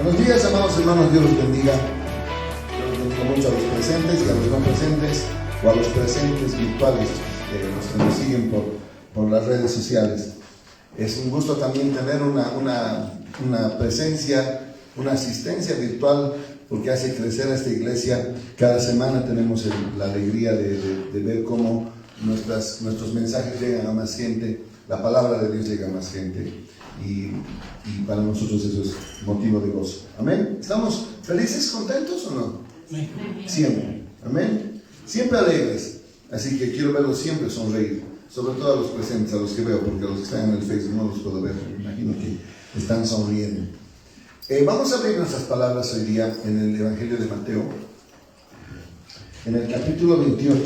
Buenos días, amados hermanos, Dios los bendiga. Dios los bendiga mucho a los presentes y a los no presentes, o a los presentes virtuales, los que nos siguen por las redes sociales. Es un gusto también tener una presencia, una asistencia virtual, porque hace crecer a esta iglesia. Cada semana tenemos la alegría de ver cómo nuestros mensajes llegan a más gente, la palabra de Dios llega a más gente. Y para nosotros eso es motivo de gozo. Amén. ¿Estamos felices, contentos o no? Siempre. Amén. Siempre alegres. Así que quiero verlos siempre sonreír. Sobre todo a los presentes, a los que veo, porque a los que están en el Facebook no los puedo ver. Me imagino que están sonriendo. Vamos a abrir nuestras palabras hoy día en el Evangelio de Mateo, en el capítulo 28.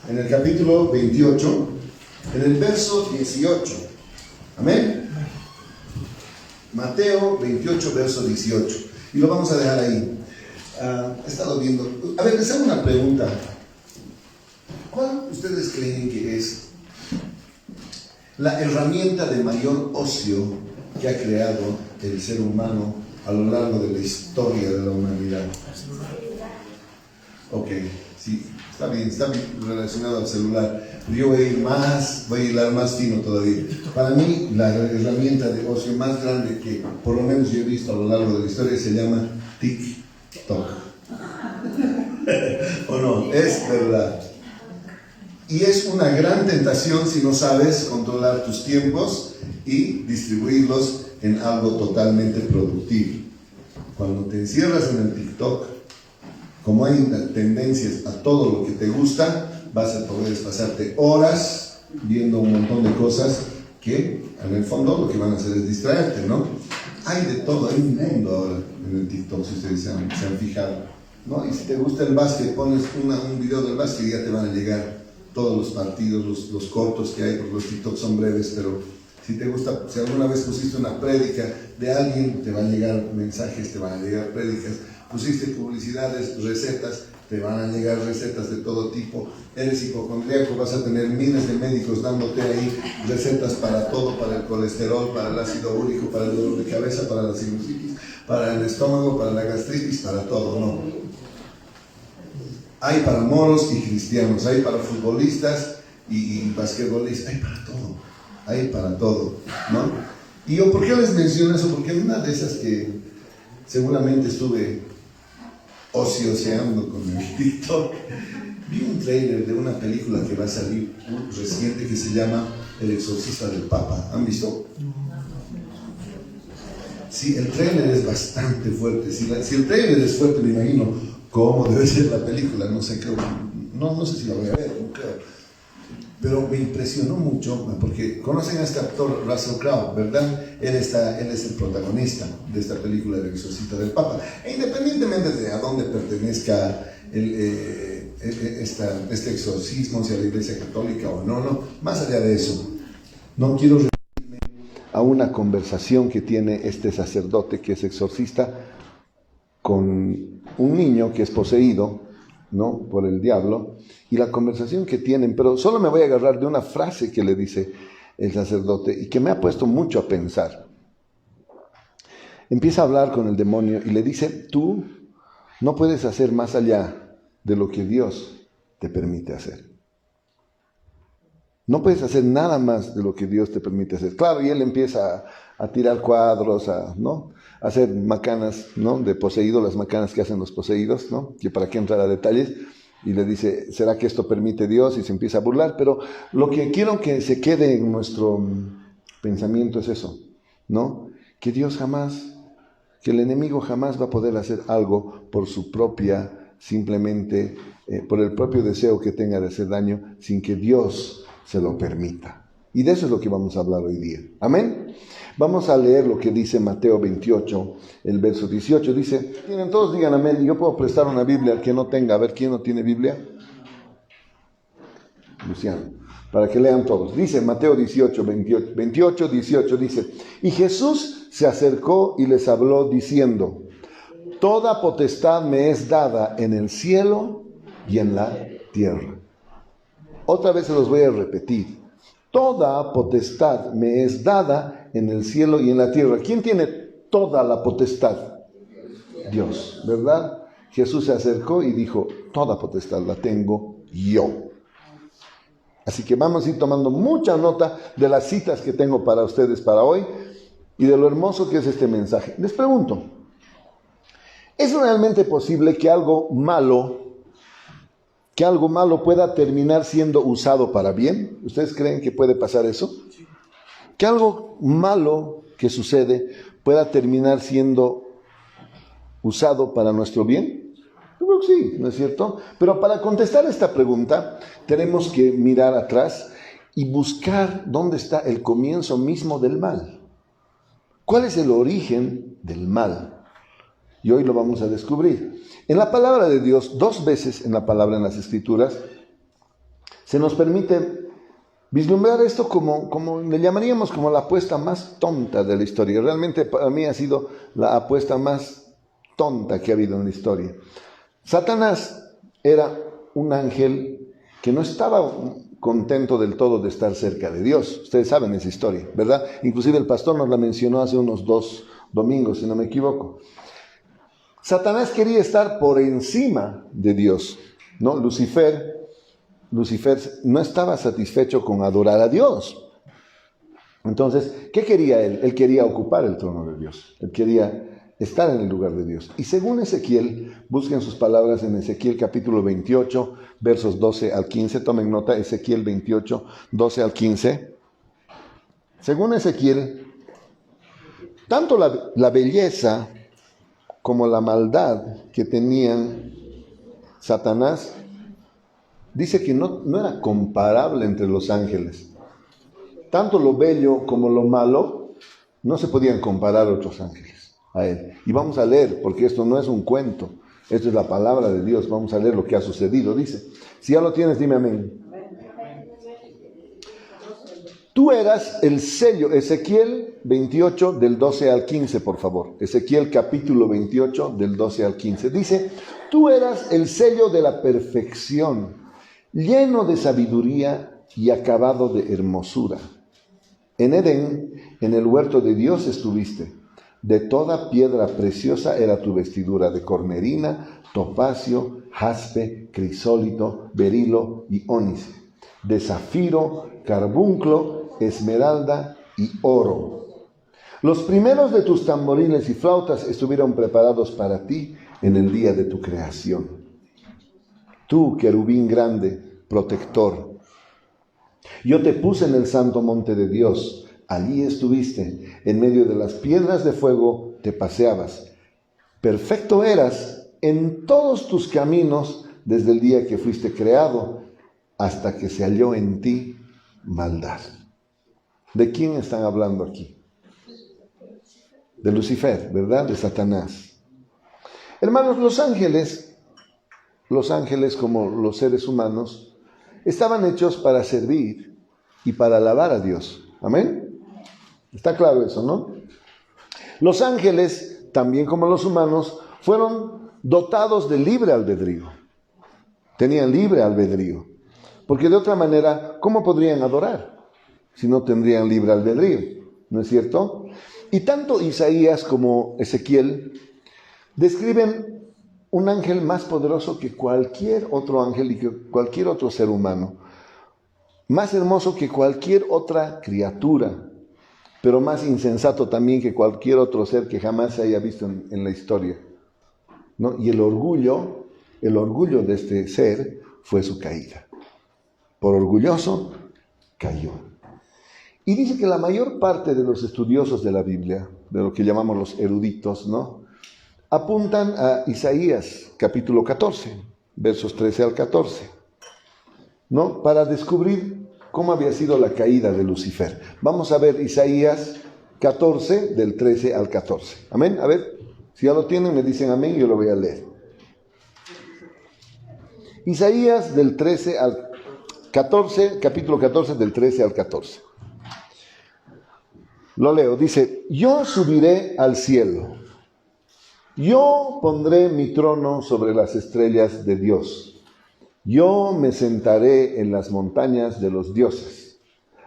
En el capítulo 28, en el verso 18. Amén. Mateo 28, verso 18. Y lo vamos a dejar ahí. He estado viendo. A ver, les hago una pregunta. ¿Cuál ustedes creen que es la herramienta de mayor ocio que ha creado el ser humano a lo largo de la historia de la humanidad? Ok, sí. Está bien relacionado al celular. Yo voy a hilar más fino todavía. Para mí, la herramienta de ocio más grande que por lo menos yo he visto a lo largo de la historia se llama TikTok. ¿O no? Es verdad. Y es una gran tentación si no sabes controlar tus tiempos y distribuirlos en algo totalmente productivo. Cuando te encierras en el TikTok, como hay tendencias a todo lo que te gusta, vas a poder pasarte horas viendo un montón de cosas que en el fondo lo que van a hacer es distraerte, ¿no? Hay de todo, hay un mundo ahora en el TikTok, si ustedes se han fijado, ¿no? Y si te gusta el básquet, pones un video del básquet y ya te van a llegar todos los partidos, los cortos que hay, porque los TikTok son breves, pero si te gusta, si alguna vez pusiste una prédica de alguien, te van a llegar mensajes, te van a llegar prédicas. Pusiste publicidades, recetas, te van a llegar recetas de todo tipo. Eres hipocondríaco, vas a tener miles de médicos dándote ahí recetas para todo, para el colesterol, para el ácido úrico, para el dolor de cabeza, para la sinusitis, para el estómago, para la gastritis, para todo, ¿no? Hay para moros y cristianos, hay para futbolistas y basquetbolistas, hay para todo, ¿no? Y yo, ¿por qué les menciono eso? Porque en una de esas que seguramente estuve ocioseando con el TikTok, vi un trailer de una película que va a salir reciente que se llama El exorcista del Papa. ¿Han visto? Sí, el trailer es bastante fuerte. Si el trailer es fuerte, me imagino cómo debe ser la película. No sé, no sé si la voy a ver, no creo. Pero me impresionó mucho, porque conocen a este actor Russell Crowe, ¿verdad? Él es el protagonista de esta película El exorcista del Papa. E independientemente de a dónde pertenezca este exorcismo, si a la Iglesia Católica o no, más allá de eso, no quiero referirme a una conversación que tiene este sacerdote que es exorcista con un niño que es poseído, ¿no?, por el diablo, y la conversación que tienen, pero solo me voy a agarrar de una frase que le dice el sacerdote y que me ha puesto mucho a pensar. Empieza a hablar con el demonio y le dice: tú no puedes hacer más allá de lo que Dios te permite hacer. No puedes hacer nada más de lo que Dios te permite hacer. Claro, y él empieza a tirar cuadros, ¿no?, a hacer macanas, ¿no?, de poseído, las macanas que hacen los poseídos, ¿no?, que para qué entrar a detalles, y le dice: ¿será que esto permite Dios? Y se empieza a burlar. Pero lo que quiero que se quede en nuestro pensamiento es eso, ¿no?, que Dios jamás, que el enemigo jamás va a poder hacer algo por su propia, simplemente por el propio deseo que tenga de hacer daño, sin que Dios se lo permita. Y de eso es lo que vamos a hablar hoy día. Amén. Vamos a leer lo que dice Mateo 28, el verso 18. Dice, ¿tienen todos? Digan amén. Yo puedo prestar una Biblia al que no tenga. A ver, ¿quién no tiene Biblia? Luciano. Para que lean todos. Dice Mateo 28, 18, dice: y Jesús se acercó y les habló diciendo: toda potestad me es dada en el cielo y en la tierra. Otra vez se los voy a repetir. toda potestad me es dada en el cielo y en la tierra. ¿Quién tiene toda la potestad? Dios, ¿verdad? Jesús se acercó y dijo, toda potestad la tengo yo. Así que vamos a ir tomando mucha nota de las citas que tengo para ustedes para hoy y de lo hermoso que es este mensaje. Les pregunto, ¿es realmente posible que algo malo pueda terminar siendo usado para bien? ¿Ustedes creen que puede pasar eso? Que algo malo que sucede pueda terminar siendo usado para nuestro bien. Yo creo que sí, ¿no es cierto? Pero para contestar esta pregunta tenemos que mirar atrás y buscar dónde está el comienzo mismo del mal. ¿Cuál es el origen del mal? Y hoy lo vamos a descubrir. En la palabra de Dios, 2 veces en la palabra, en las Escrituras, se nos permite vislumbrar esto como le llamaríamos como la apuesta más tonta de la historia. Realmente para mí ha sido la apuesta más tonta que ha habido en la historia. Satanás era un ángel que no estaba contento del todo de estar cerca de Dios. Ustedes saben esa historia, ¿verdad? Inclusive el pastor nos la mencionó hace unos 2 domingos, si no me equivoco. Satanás quería estar por encima de Dios, ¿no? Lucifer no estaba satisfecho con adorar a Dios. Entonces, ¿qué quería él? Él quería ocupar el trono de Dios. Él quería estar en el lugar de Dios. Y según Ezequiel, busquen sus palabras en Ezequiel capítulo 28, versos 12 al 15. Tomen nota, Ezequiel 28, 12 al 15. Según Ezequiel, tanto la belleza como la maldad que tenían Satanás, dice que no era comparable entre los ángeles. Tanto lo bello como lo malo no se podían comparar a otros ángeles, a él. Y vamos a leer, porque esto no es un cuento, esto es la palabra de Dios. Vamos a leer lo que ha sucedido. Dice, si ya lo tienes, dime amén. Tú eras el sello, Ezequiel 28 del 12 al 15, por favor. Ezequiel capítulo 28 del 12 al 15. Dice, tú eras el sello de la perfección, lleno de sabiduría y acabado de hermosura. En Edén, en el huerto de Dios estuviste. De toda piedra preciosa era tu vestidura, de cornerina, topacio, jaspe, crisólito, berilo y ónice, de zafiro, carbunclo, esmeralda y oro. Los primeros de tus tamboriles y flautas estuvieron preparados para ti en el día de tu creación. Tú, querubín grande, protector, yo te puse en el santo monte de Dios. Allí estuviste, en medio de las piedras de fuego te paseabas. Perfecto eras en todos tus caminos desde el día que fuiste creado hasta que se halló en ti maldad. ¿De quién están hablando aquí? De Lucifer, ¿verdad? De Satanás. Hermanos, los ángeles como los seres humanos, estaban hechos para servir y para alabar a Dios. ¿Amén? Está claro eso, ¿no? Los ángeles, también como los humanos, fueron dotados de libre albedrío. Tenían libre albedrío. Porque de otra manera, ¿cómo podrían adorar si no tendrían libre albedrío? ¿No es cierto? Y tanto Isaías como Ezequiel describen un ángel más poderoso que cualquier otro ángel y que cualquier otro ser humano. Más hermoso que cualquier otra criatura, pero más insensato también que cualquier otro ser que jamás se haya visto en la historia, ¿no? Y el orgullo de este ser fue su caída. Por orgulloso, cayó. Y dice que la mayor parte de los estudiosos de la Biblia, de lo que llamamos los eruditos, ¿no?, apuntan a Isaías, capítulo 14, versos 13 al 14, ¿no?, para descubrir cómo había sido la caída de Lucifer. Vamos a ver Isaías 14, del 13 al 14. Amén. A ver, si ya lo tienen, me dicen amén, yo lo voy a leer. Isaías del 13 al 14, capítulo 14, del 13 al 14. Lo leo, dice, yo subiré al cielo, yo pondré mi trono sobre las estrellas de Dios, yo me sentaré en las montañas de los dioses,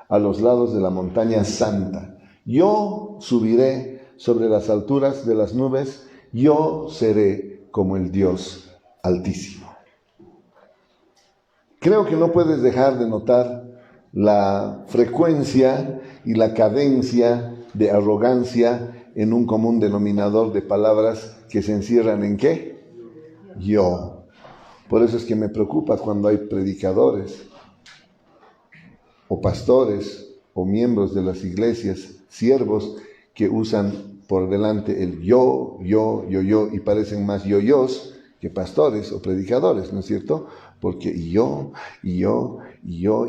a los lados de la montaña santa. Yo subiré sobre las alturas de las nubes, yo seré como el Dios Altísimo. Creo que no puedes dejar de notar la frecuencia y la cadencia de arrogancia en un común denominador de palabras que se encierran ¿en qué? Yo. Por eso es que me preocupa cuando hay predicadores o pastores o miembros de las iglesias, siervos, que usan por delante el yo, y parecen más yoyos que pastores o predicadores, ¿no es cierto? Porque yo, y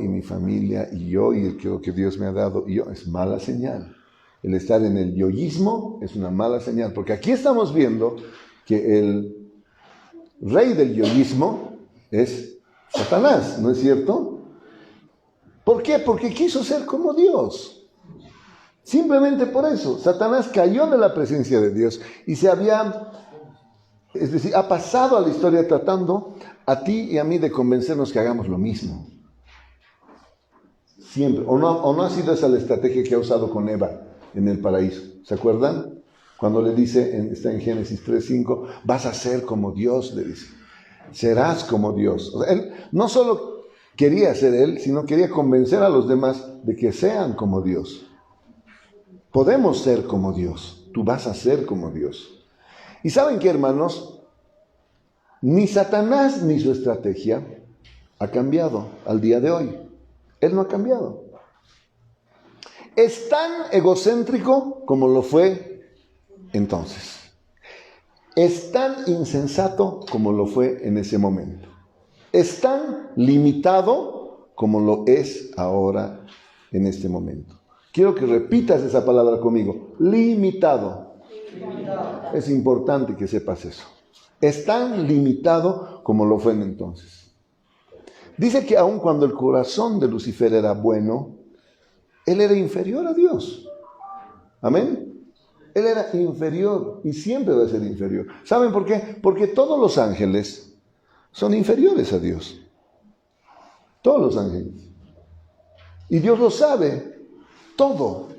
mi familia, y lo que Dios me ha dado, es mala señal. El estar en el yoísmo es una mala señal, porque aquí estamos viendo que el rey del yoísmo es Satanás, ¿no es cierto? ¿Por qué? Porque quiso ser como Dios. Simplemente por eso. Satanás cayó de la presencia de Dios y ha pasado a la historia tratando a ti y a mí de convencernos que hagamos lo mismo. Siempre. ¿O no ha sido esa la estrategia que ha usado con Eva en el paraíso? ¿Se acuerdan? Cuando le dice, está en Génesis 3:5, vas a ser como Dios, le dice. Serás como Dios. O sea, él no solo quería ser él, sino quería convencer a los demás de que sean como Dios. Podemos ser como Dios. Tú vas a ser como Dios. ¿Y saben qué, hermanos? Ni Satanás ni su estrategia ha cambiado al día de hoy. Él no ha cambiado. Es tan egocéntrico como lo fue entonces. Es tan insensato como lo fue en ese momento. Es tan limitado como lo es ahora en este momento. Quiero que repitas esa palabra conmigo. Limitado. Es importante que sepas eso. Es tan limitado como lo fue en entonces. Dice que aun cuando el corazón de Lucifer era bueno, él era inferior a Dios. Amén. Él era inferior y siempre va a ser inferior. ¿Saben por qué? Porque todos los ángeles son inferiores a Dios. Todos los ángeles. Y Dios lo sabe todo.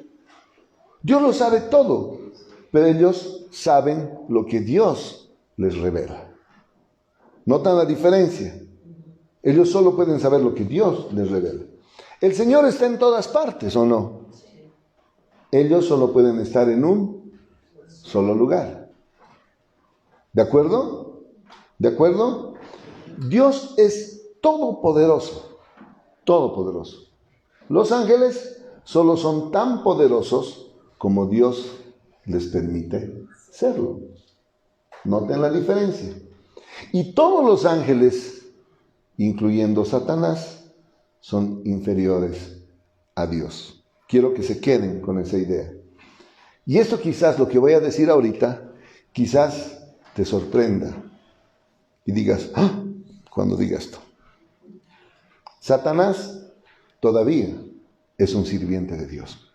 Dios lo sabe todo. Pero ellos saben lo que Dios les revela. ¿Notan la diferencia? Ellos solo pueden saber lo que Dios les revela. El Señor está en todas partes, ¿o no? Ellos solo pueden estar en un solo lugar. ¿De acuerdo? ¿De acuerdo? Dios es todopoderoso. Todopoderoso. Los ángeles solo son tan poderosos como Dios les permite serlo. Noten la diferencia. Y todos los ángeles, incluyendo Satanás, son inferiores a Dios. Quiero que se queden con esa idea. Y esto quizás, lo que voy a decir ahorita, quizás te sorprenda. Y digas, ¡ah! Cuando diga esto. Satanás todavía es un sirviente de Dios.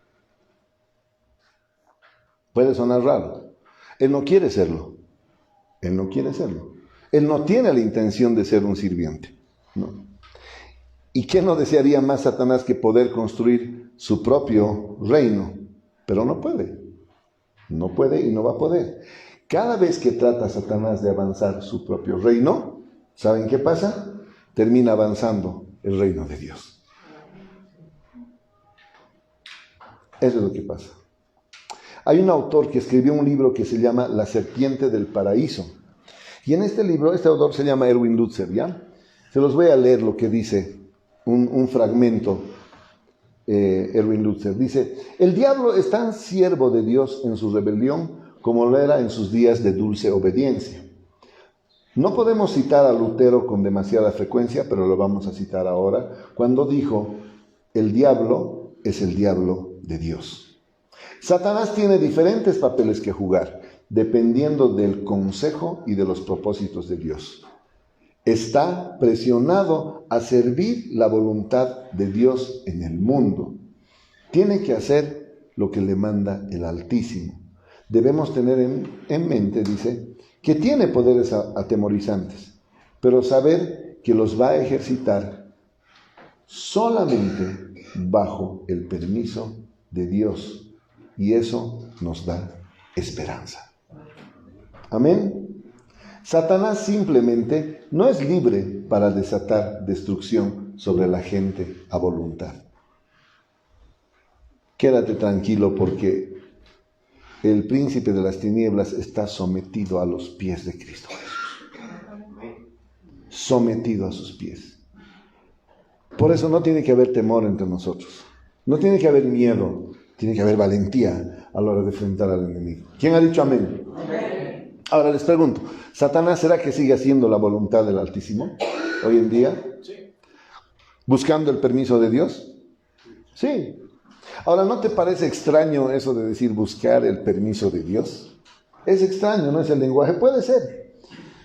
Puede sonar raro. Él no quiere serlo. Él no quiere serlo. Él no tiene la intención de ser un sirviente. No. ¿Y qué no desearía más Satanás que poder construir su propio reino? Pero no puede. No puede y no va a poder. Cada vez que trata Satanás de avanzar su propio reino, ¿saben qué pasa? Termina avanzando el reino de Dios. Eso es lo que pasa. Hay un autor que escribió un libro que se llama La serpiente del paraíso. Y en este libro, este autor se llama Erwin Lutzer, ¿ya? Se los voy a leer lo que dice, un fragmento, Erwin Lutzer. Dice, el diablo es tan siervo de Dios en su rebelión como lo era en sus días de dulce obediencia. No podemos citar a Lutero con demasiada frecuencia, pero lo vamos a citar ahora, cuando dijo, el diablo es el diablo de Dios. Satanás tiene diferentes papeles que jugar, dependiendo del consejo y de los propósitos de Dios. Está presionado a servir la voluntad de Dios en el mundo. Tiene que hacer lo que le manda el Altísimo. Debemos tener en mente, dice, que tiene poderes atemorizantes, pero saber que los va a ejercitar solamente bajo el permiso de Dios. Y eso nos da esperanza. Amén. Satanás simplemente no es libre para desatar destrucción sobre la gente a voluntad. Quédate tranquilo porque el príncipe de las tinieblas está sometido a los pies de Cristo Jesús. Sometido a sus pies. Por eso no tiene que haber temor entre nosotros. No tiene que haber miedo. Tiene que haber valentía a la hora de enfrentar al enemigo. ¿Quién ha dicho amén? Amén. Ahora les pregunto, ¿Satanás será que sigue haciendo la voluntad del Altísimo hoy en día? Sí. ¿Buscando el permiso de Dios? Sí. Ahora, ¿no te parece extraño eso de decir buscar el permiso de Dios? Es extraño, ¿no es el lenguaje? Puede ser.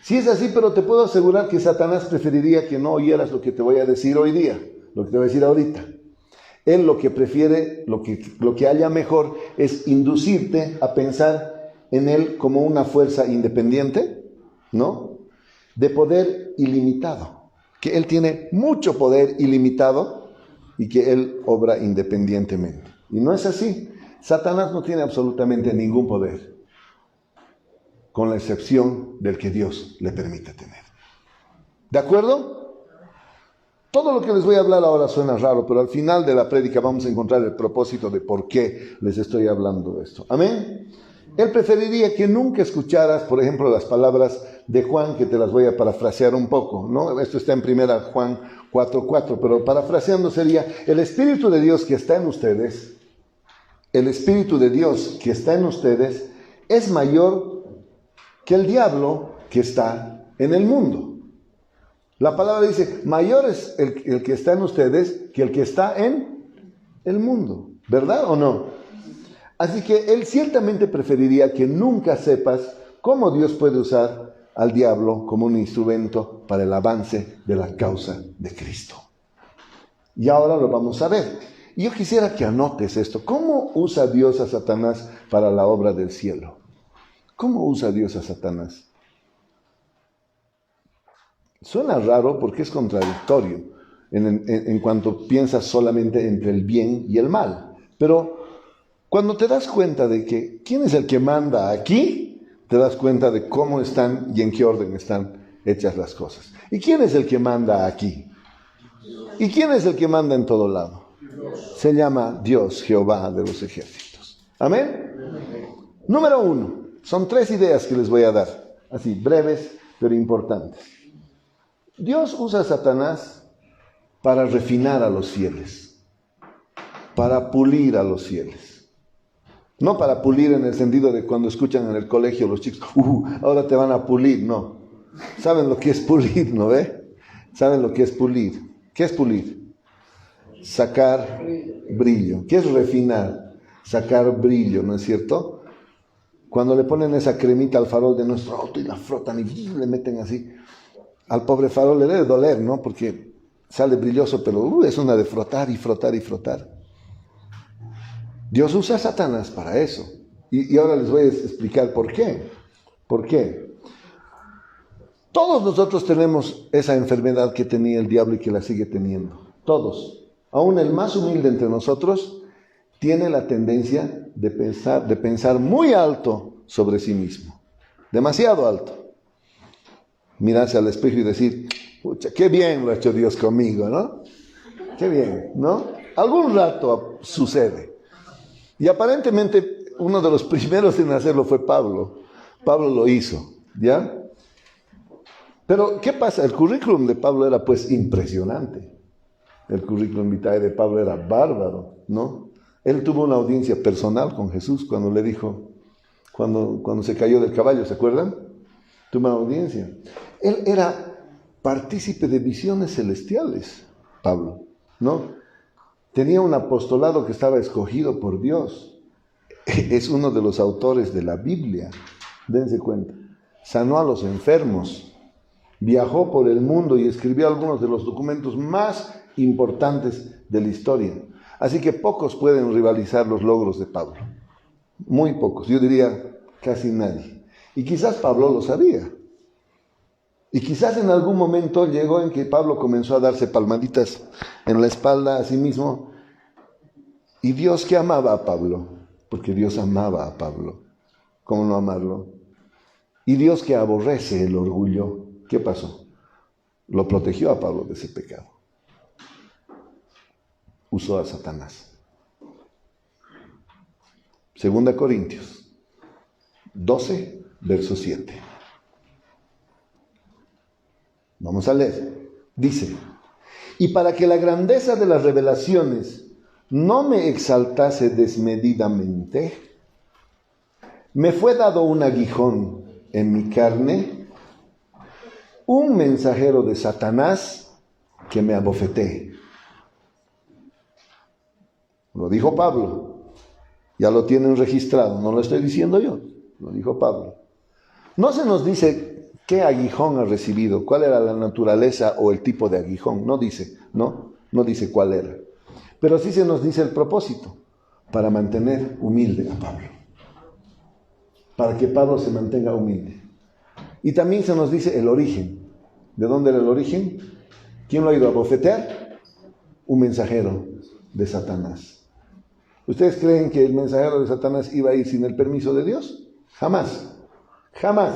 Sí es así, pero te puedo asegurar que Satanás preferiría que no oyeras lo que te voy a decir hoy día, lo que te voy a decir ahorita. Él lo que prefiere, lo que haya mejor, es inducirte a pensar en él como una fuerza independiente, ¿no? De poder ilimitado. Que él tiene mucho poder ilimitado y que él obra independientemente. Y no es así. Satanás no tiene absolutamente ningún poder, con la excepción del que Dios le permite tener. ¿De acuerdo? Todo lo que les voy a hablar ahora suena raro, pero al final de la prédica vamos a encontrar el propósito de por qué les estoy hablando de esto. ¿Amén? Él preferiría que nunca escucharas, por ejemplo, las palabras de Juan, que te las voy a parafrasear un poco, ¿no? Esto está en 1 Juan 4:4, pero parafraseando sería: el Espíritu de Dios que está en ustedes, el Espíritu de Dios que está en ustedes es mayor que el diablo que está en el mundo. La palabra dice, mayor es el que está en ustedes que el que está en el mundo. ¿Verdad o no? Así que él ciertamente preferiría que nunca sepas cómo Dios puede usar al diablo como un instrumento para el avance de la causa de Cristo. Y ahora lo vamos a ver. Y yo quisiera que anotes esto. ¿Cómo usa Dios a Satanás para la obra del cielo? ¿Cómo usa Dios a Satanás? Suena raro porque es contradictorio en cuanto piensas solamente entre el bien y el mal. Pero cuando te das cuenta de que quién es el que manda aquí, te das cuenta de cómo están y en qué orden están hechas las cosas. ¿Y quién es el que manda aquí? ¿Y quién es el que manda en todo lado? Se llama Dios, Jehová de los ejércitos. ¿Amén? Número 1. Son 3 ideas que les voy a dar, así breves pero importantes. Dios usa a Satanás para refinar a los fieles, para pulir a los fieles. No para pulir en el sentido de cuando escuchan en el colegio los chicos, ahora te van a pulir, no. ¿Saben lo que es pulir, no ve? ¿Saben lo que es pulir? ¿Qué es pulir? Sacar brillo. ¿Qué es refinar? Sacar brillo, ¿no es cierto? Cuando le ponen esa cremita al farol de nuestro auto y la frotan y le meten así, al pobre farol le debe doler, ¿no? Porque sale brilloso, pero es una de frotar y frotar y frotar. Dios usa a Satanás para eso. Y ahora les voy a explicar por qué. ¿Por qué? Todos nosotros tenemos esa enfermedad que tenía el diablo y que la sigue teniendo. Todos. Aún el más humilde entre nosotros tiene la tendencia de pensar muy alto sobre sí mismo. Demasiado alto. Mirarse al espejo y decir, pucha, qué bien lo ha hecho Dios conmigo, ¿no? Qué bien, ¿no? Algún rato sucede. Y aparentemente uno de los primeros en hacerlo fue Pablo. Pablo lo hizo, ¿ya? Pero, ¿qué pasa? El currículum de Pablo era pues impresionante. El currículum vitae de Pablo era bárbaro, ¿no? Él tuvo una audiencia personal con Jesús cuando le dijo, cuando se cayó del caballo, ¿se acuerdan? Tuvo una audiencia. Él era partícipe de visiones celestiales, Pablo, ¿no? Tenía un apostolado que estaba escogido por Dios. Es uno de los autores de la Biblia, dense cuenta. Sanó a los enfermos, viajó por el mundo y escribió algunos de los documentos más importantes de la historia. Así que pocos pueden rivalizar los logros de Pablo. Muy pocos, yo diría casi nadie. Y quizás Pablo lo sabía. Y quizás en algún momento llegó en que Pablo comenzó a darse palmaditas en la espalda a sí mismo Y Dios que amaba a Pablo, porque Dios amaba a Pablo, ¿cómo no amarlo? Y Dios que aborrece el orgullo, ¿qué pasó? Lo protegió a Pablo de ese pecado. Usó a Satanás. 2 Corintios 12, verso 7. Vamos a leer. Dice: y para que la grandeza de las revelaciones no me exaltase desmedidamente, me fue dado un aguijón en mi carne, un mensajero de Satanás que me abofetee. Lo dijo Pablo. Ya lo tienen registrado, no lo estoy diciendo yo, lo dijo Pablo. No se nos dice qué aguijón ha recibido, cuál era la naturaleza o el tipo de aguijón, no dice cuál era. Pero sí se nos dice el propósito, para mantener humilde a Pablo. Para que Pablo se mantenga humilde. Y también se nos dice el origen. ¿De dónde era el origen? ¿Quién lo ha ido a bofetear? Un mensajero de Satanás. ¿Ustedes creen que el mensajero de Satanás iba a ir sin el permiso de Dios? Jamás. Jamás.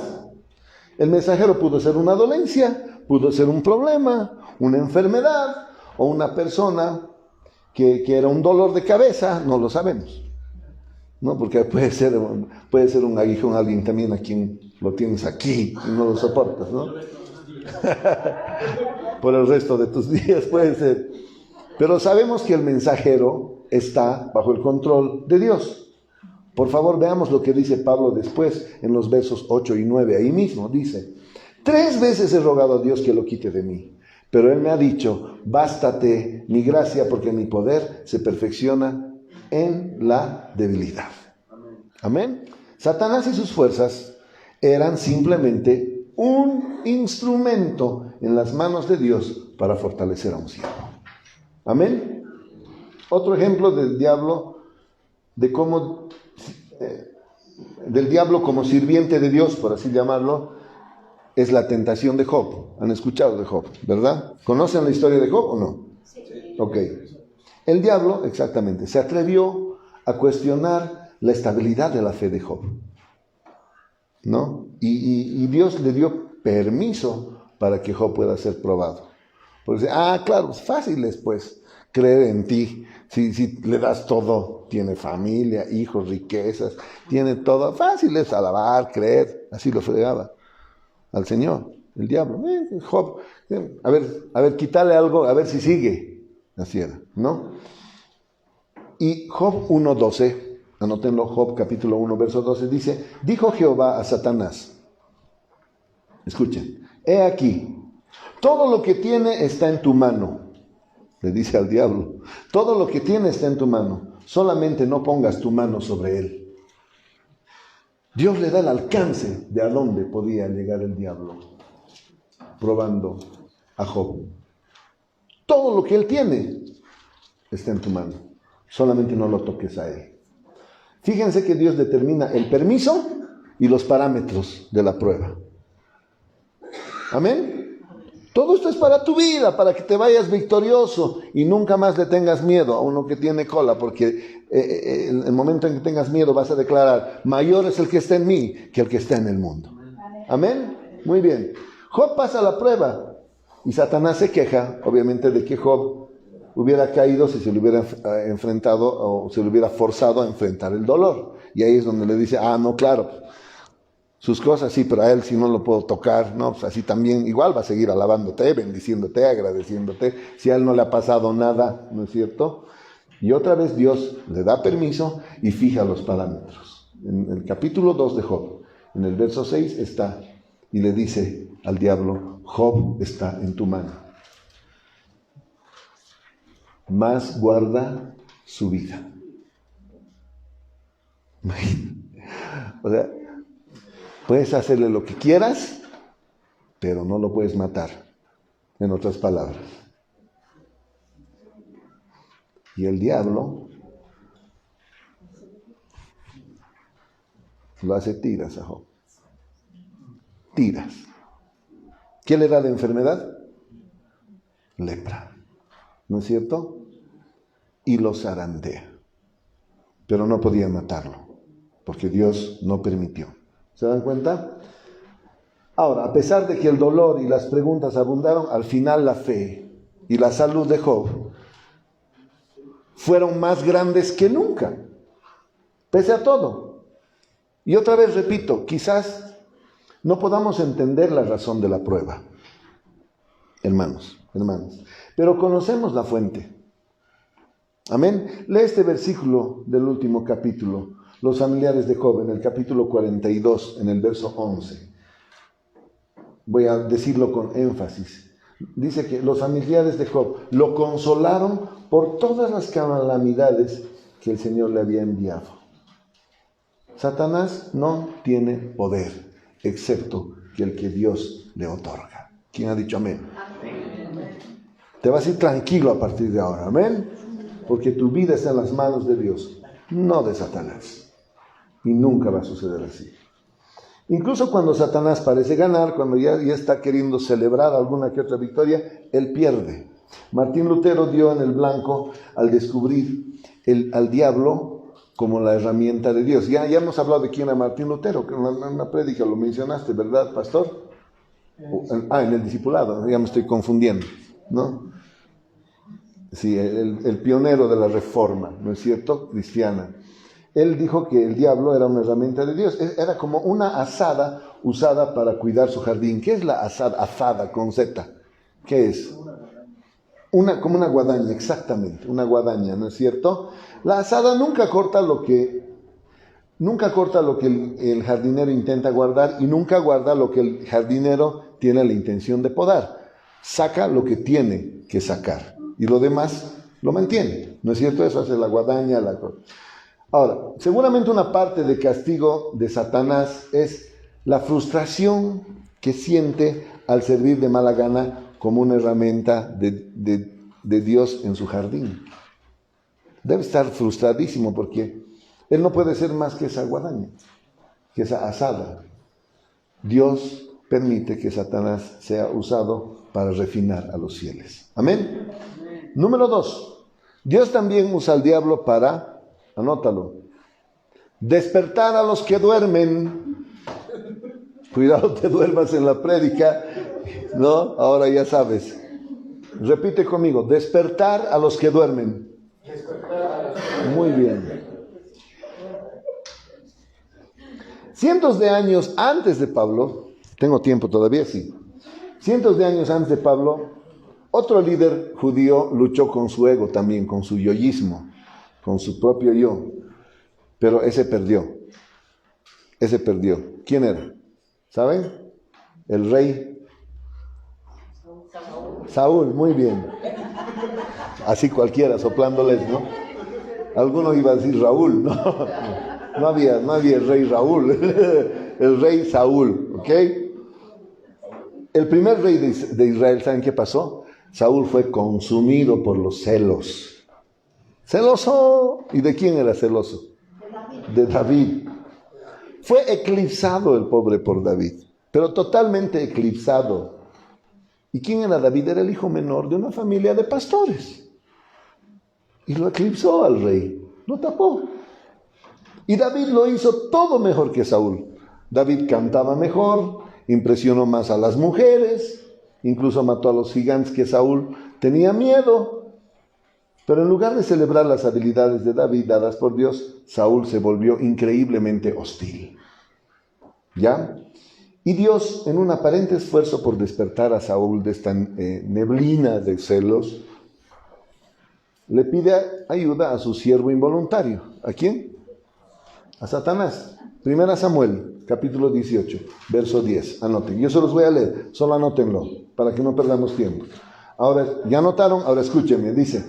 El mensajero pudo ser una dolencia, pudo ser un problema, una enfermedad o una persona que era un dolor de cabeza, no lo sabemos. ¿No? Porque puede ser un aguijón a alguien también a quien lo tienes aquí y no lo soportas, ¿no? Por el resto de tus días puede ser. Pero sabemos que el mensajero está bajo el control de Dios. Por favor, veamos lo que dice Pablo después en los versos 8 y 9. Ahí mismo dice: 3 veces he rogado a Dios que lo quite de mí, pero Él me ha dicho: bástate mi gracia, porque mi poder se perfecciona en la debilidad. Amén. Satanás y sus fuerzas eran simplemente un instrumento en las manos de Dios para fortalecer a un siervo. Amén. Otro ejemplo del diablo, del diablo como sirviente de Dios, por así llamarlo, es la tentación de Job. ¿Han escuchado de Job, verdad? ¿Conocen la historia de Job o no? Sí. Ok. El diablo, exactamente, se atrevió a cuestionar la estabilidad de la fe de Job, ¿no? Y Dios le dio permiso para que Job pueda ser probado. Porque claro, fácil es pues creer en ti. Si le das todo, tiene familia, hijos, riquezas, tiene todo. Fácil es alabar, creer. Así lo fregaba al Señor, el diablo. Job, a ver, quítale algo, a ver si sigue. Así era, ¿no? Y Job 1:12, anótenlo, Job capítulo 1, verso 12, dice: dijo Jehová a Satanás, escuchen, he aquí, todo lo que tiene está en tu mano. Le dice al diablo, todo lo que tiene está en tu mano, solamente no pongas tu mano sobre él. Dios le da el alcance de a dónde podía llegar el diablo, probando a Job. Todo lo que él tiene está en tu mano, solamente no lo toques a él. Fíjense que Dios determina el permiso y los parámetros de la prueba. Amén. Todo esto es para tu vida, para que te vayas victorioso y nunca más le tengas miedo a uno que tiene cola, porque en el momento en que tengas miedo vas a declarar: mayor es el que está en mí que el que está en el mundo. Amén. Muy bien. Job pasa la prueba y Satanás se queja, obviamente, de que Job hubiera caído si se le hubiera enfrentado o se le hubiera forzado a enfrentar el dolor. Y ahí es donde le dice: no, claro, sus cosas sí, pero a él sí no lo puedo tocar, ¿no? Pues así también, igual va a seguir alabándote, bendiciéndote, agradeciéndote, si a él no le ha pasado nada, ¿no es cierto? Y otra vez Dios le da permiso y fija los parámetros. En el capítulo 2 de Job, en el verso 6 está, y le dice al diablo: Job está en tu mano, mas guarda su vida. O sea, puedes hacerle lo que quieras, pero no lo puedes matar, en otras palabras. Y el diablo lo hace tiras a Job. Tiras. ¿Qué le da de enfermedad? Lepra. ¿No es cierto? Y lo zarandea. pero no podían matarlo, porque Dios no permitió. ¿Se dan cuenta? Ahora, a pesar de que el dolor y las preguntas abundaron, al final la fe y la salud de Job fueron más grandes que nunca, pese a todo. Y otra vez repito, quizás no podamos entender la razón de la prueba, hermanas, pero conocemos la fuente. Amén. Lee este versículo del último capítulo, los familiares de Job, en el capítulo 42, en el verso 11. Voy a decirlo con énfasis. Dice que los familiares de Job lo consolaron por todas las calamidades que el Señor le había enviado. Satanás no tiene poder, excepto que el que Dios le otorga. ¿Quién ha dicho amén? Amén. Te vas a ir tranquilo a partir de ahora, amén. Porque tu vida está en las manos de Dios, no de Satanás. Y nunca va a suceder así. Incluso cuando Satanás parece ganar, cuando ya está queriendo celebrar alguna que otra victoria, él pierde. Martín Lutero dio en el blanco al descubrir al diablo como la herramienta de Dios. Ya hemos hablado de quién era Martín Lutero, que en una prédica lo mencionaste, ¿verdad, pastor? En el discipulado, ya me estoy confundiendo, ¿no? Sí, el pionero de la reforma, ¿no es cierto?, cristiana. Él dijo que el diablo era una herramienta de Dios, era como una azada usada para cuidar su jardín. ¿Qué es la azada con Z? ¿Qué es? Como una guadaña, exactamente, una guadaña, ¿no es cierto? La azada nunca corta lo que el jardinero intenta guardar, y nunca guarda lo que el jardinero tiene la intención de podar. Saca lo que tiene que sacar y lo demás lo mantiene, ¿no es cierto? Eso hace la guadaña, Ahora, seguramente una parte de castigo de Satanás es la frustración que siente al servir de mala gana como una herramienta de Dios en su jardín. Debe estar frustradísimo porque él no puede ser más que esa guadaña, que esa azada. Dios permite que Satanás sea usado para refinar a los fieles. ¿Amén? Número 2. Dios también usa al diablo para, anótalo, despertar a los que duermen. Cuidado, te duermas en la prédica, ¿no? Ahora ya sabes. Repite conmigo, despertar a los que duermen. Muy bien. Cientos de años antes de Pablo, tengo tiempo todavía, sí. Cientos de años antes de Pablo, otro líder judío luchó con su ego también, con su yoísmo, con su propio yo. Pero ese perdió. ¿Quién era? ¿Saben? El rey Saúl, muy bien. Así cualquiera, soplándoles, ¿no? Alguno iba a decir Raúl, no había el rey Raúl, el rey Saúl, ¿ok? El primer rey de Israel, ¿saben qué pasó? Saúl fue consumido por los celos. ¡Celoso! ¿Y de quién era celoso? De David. Fue eclipsado el pobre por David, pero totalmente eclipsado. ¿Y quién era David? Era el hijo menor de una familia de pastores. Y lo eclipsó al rey, lo tapó. Y David lo hizo todo mejor que Saúl. David cantaba mejor, impresionó más a las mujeres, incluso mató a los gigantes que Saúl tenía miedo. Pero en lugar de celebrar las habilidades de David dadas por Dios, Saúl se volvió increíblemente hostil. ¿Ya? Y Dios, en un aparente esfuerzo por despertar a Saúl de esta neblina de celos, le pide ayuda a su siervo involuntario. ¿A quién? A Satanás. 1 Samuel, capítulo 18, verso 10. Anoten. Yo se los voy a leer, solo anótenlo, para que no perdamos tiempo. Ahora, ¿ya anotaron? Ahora escúchenme. Dice: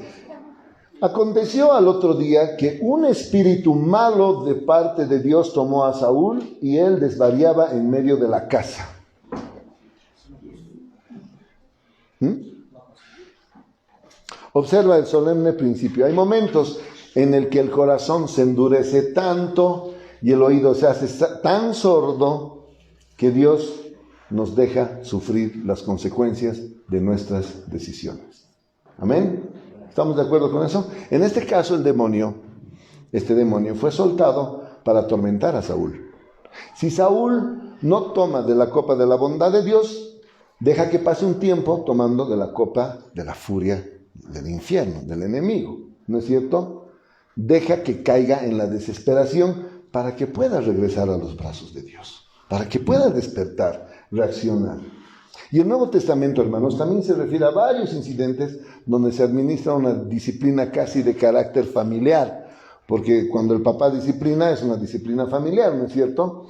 aconteció al otro día que un espíritu malo de parte de Dios tomó a Saúl y él desvariaba en medio de la casa. Observa el solemne principio. Hay momentos en el que el corazón se endurece tanto y el oído se hace tan sordo que Dios nos deja sufrir las consecuencias de nuestras decisiones. ¿Amén? ¿Estamos de acuerdo con eso? En este caso, el demonio este demonio fue soltado para atormentar a Saúl. Si Saúl no toma de la copa de la bondad de Dios, deja que pase un tiempo tomando de la copa de la furia del infierno, del enemigo, ¿no es cierto? Deja que caiga en la desesperación para que pueda regresar a los brazos de Dios, para que pueda despertar, reaccionar. Y el Nuevo Testamento, hermanos, también se refiere a varios incidentes donde se administra una disciplina casi de carácter familiar, porque cuando el papá disciplina es una disciplina familiar, ¿no es cierto?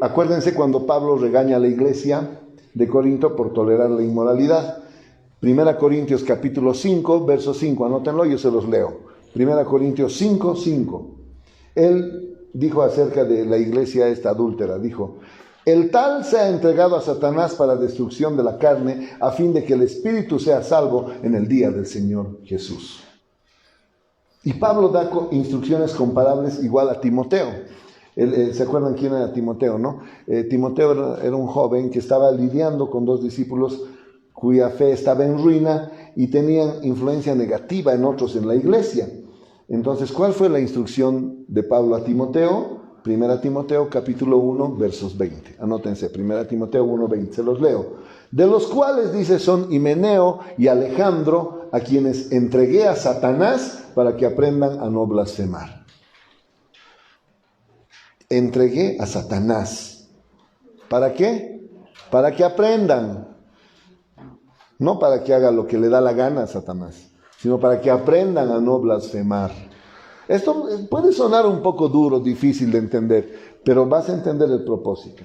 Acuérdense cuando Pablo regaña a la iglesia de Corinto por tolerar la inmoralidad. 1 Corintios capítulo 5, verso 5, anótenlo, yo se los leo. 1 Corintios 5, 5. Él dijo acerca de la iglesia esta adúltera, dijo: el tal sea entregado a Satanás para destrucción de la carne, a fin de que el espíritu sea salvo en el día del Señor Jesús. Y Pablo da instrucciones comparables igual a Timoteo. ¿Se acuerdan quién era Timoteo, no? Timoteo era un joven que estaba lidiando con dos discípulos cuya fe estaba en ruina y tenían influencia negativa en otros en la iglesia. Entonces, ¿cuál fue la instrucción de Pablo a Timoteo? 1 Timoteo capítulo 1, versos 20. Anótense, 1 Timoteo 1, 20, se los leo. De los cuales, dice, son Himeneo y Alejandro, a quienes entregué a Satanás para que aprendan a no blasfemar. Entregué a Satanás. ¿Para qué? Para que aprendan. No para que haga lo que le da la gana a Satanás, sino para que aprendan a no blasfemar. Esto puede sonar un poco duro, difícil de entender, pero vas a entender el propósito.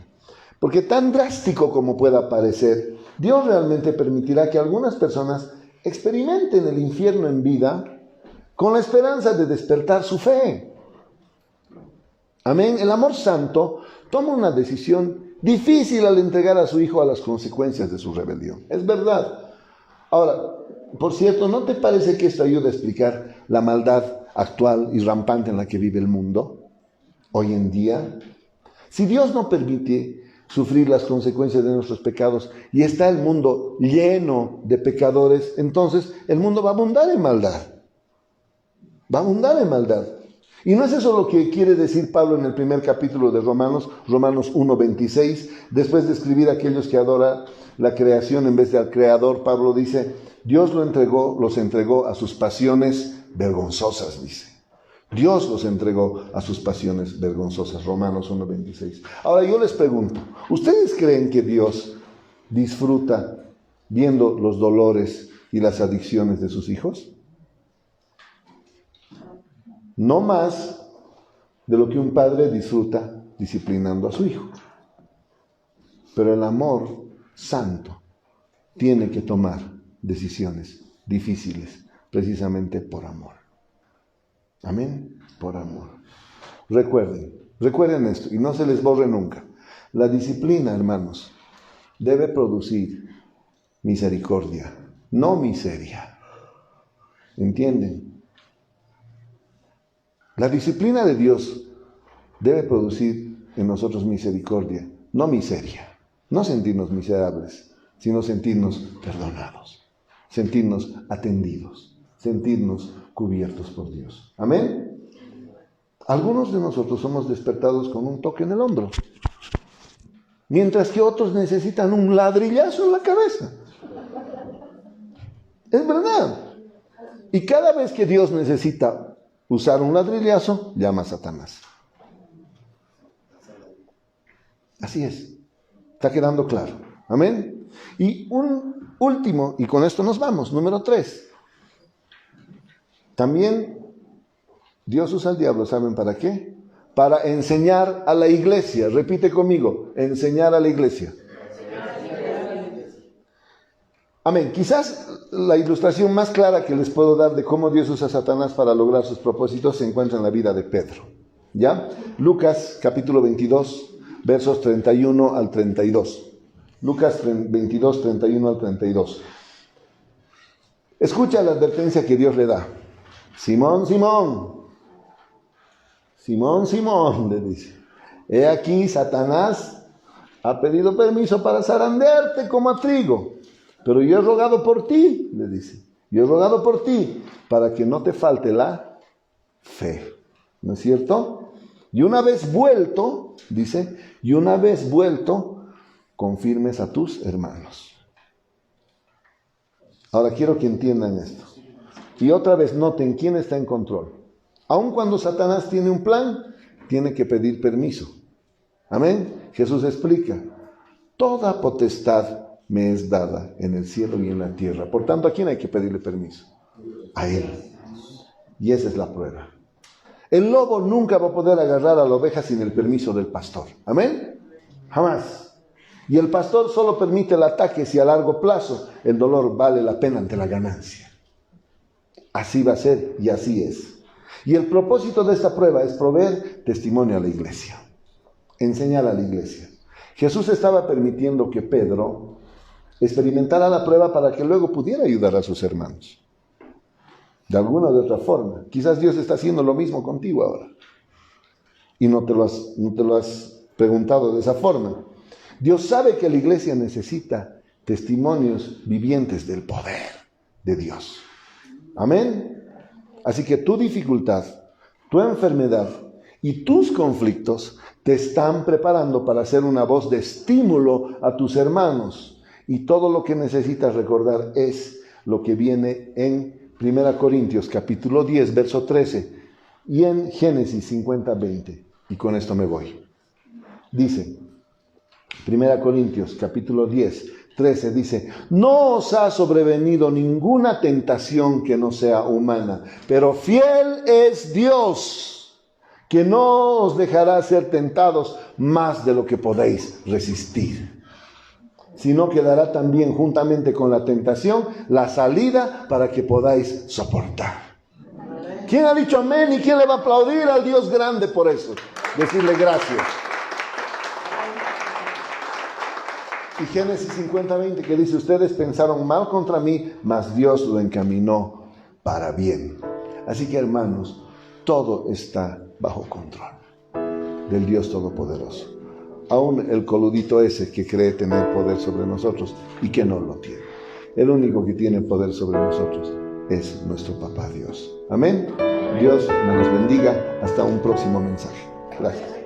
Porque tan drástico como pueda parecer, Dios realmente permitirá que algunas personas experimenten el infierno en vida con la esperanza de despertar su fe. Amén. El amor santo toma una decisión difícil al entregar a su hijo a las consecuencias de su rebelión. Es verdad. Ahora, por cierto, ¿no te parece que esto ayuda a explicar la maldad actual y rampante en la que vive el mundo hoy en día? Si Dios no permite sufrir las consecuencias de nuestros pecados y está el mundo lleno de pecadores, entonces el mundo va a abundar en maldad. Va a abundar en maldad. Y no es eso lo que quiere decir Pablo en el primer capítulo de Romanos 1:26, después de escribir a aquellos que adoran la creación en vez del creador. Pablo dice: Dios los entregó a sus pasiones vergonzosas, dice. Dios los entregó a sus pasiones vergonzosas, Romanos 1:26. Ahora yo les pregunto, ¿ustedes creen que Dios disfruta viendo los dolores y las adicciones de sus hijos? No más de lo que un padre disfruta disciplinando a su hijo. Pero el amor santo tiene que tomar decisiones difíciles precisamente por amor. Amén, por amor. Recuerden esto y no se les borre nunca. La disciplina, hermanos, debe producir misericordia, no miseria. ¿Entienden? La disciplina de Dios debe producir en nosotros misericordia, no miseria. No sentirnos miserables, sino sentirnos perdonados, sentirnos atendidos, sentirnos cubiertos por Dios. Amén. Algunos de nosotros somos despertados con un toque en el hombro, mientras que otros necesitan un ladrillazo en la cabeza. Es verdad. Y cada vez que Dios necesita usar un ladrillazo, llama a Satanás. Así es. Está quedando claro. Amén. Y un último, y con esto nos vamos, número 3. También Dios usa al diablo, ¿saben para qué? Para enseñar a la iglesia. Repite conmigo, enseñar a la iglesia. Amén. Quizás la ilustración más clara que les puedo dar de cómo Dios usa a Satanás para lograr sus propósitos se encuentra en la vida de Pedro. ¿Ya? Lucas capítulo 22, versos 31 al 32. Lucas 22, 31 al 32. Escucha la advertencia que Dios le da. Simón, Simón. Simón, Simón, le dice. He aquí, Satanás ha pedido permiso para zarandearte como a trigo. Pero yo he rogado por ti, le dice. Yo he rogado por ti para que no te falte la fe. ¿no es cierto? Y una vez vuelto, dice, y una vez vuelto, confirmes a tus hermanos. Ahora quiero que entiendan esto. Y otra vez noten quién está en control. Aun cuando Satanás tiene un plan, tiene que pedir permiso. Amén. Jesús explica, toda potestad me es dada en el cielo y en la tierra. Por tanto, ¿a quién hay que pedirle permiso? A Él. Y esa es la prueba. El lobo nunca va a poder agarrar a la oveja sin el permiso del pastor. Amén. Jamás. Y el pastor solo permite el ataque si a largo plazo el dolor vale la pena ante la ganancia. Así va a ser y así es. Y el propósito de esta prueba es proveer testimonio a la iglesia. Enseñar a la iglesia. Jesús estaba permitiendo que Pedro experimentara la prueba para que luego pudiera ayudar a sus hermanos. De alguna o de otra forma. Quizás Dios está haciendo lo mismo contigo ahora. Y no te lo has preguntado de esa forma. Dios sabe que la iglesia necesita testimonios vivientes del poder de Dios. Amén. Así que tu dificultad, tu enfermedad y tus conflictos te están preparando para ser una voz de estímulo a tus hermanos. Y todo lo que necesitas recordar es lo que viene en 1 Corintios capítulo 10, verso 13 y en Génesis 50, 20. Y con esto me voy. Dice, 1 Corintios capítulo 10, 13 dice, no os ha sobrevenido ninguna tentación que no sea humana, pero fiel es Dios, que no os dejará ser tentados más de lo que podéis resistir, sino que dará también juntamente con la tentación la salida para que podáis soportar. ¿Quién ha dicho amén y quién le va a aplaudir al Dios grande por eso? Decirle gracias. Y Génesis 50, 20 que dice, ustedes pensaron mal contra mí, mas Dios lo encaminó para bien. Así que hermanos, todo está bajo control del Dios Todopoderoso. Aún el coludito ese que cree tener poder sobre nosotros y que no lo tiene. El único que tiene poder sobre nosotros es nuestro Papá Dios. Amén. Dios nos bendiga. Hasta un próximo mensaje. Gracias.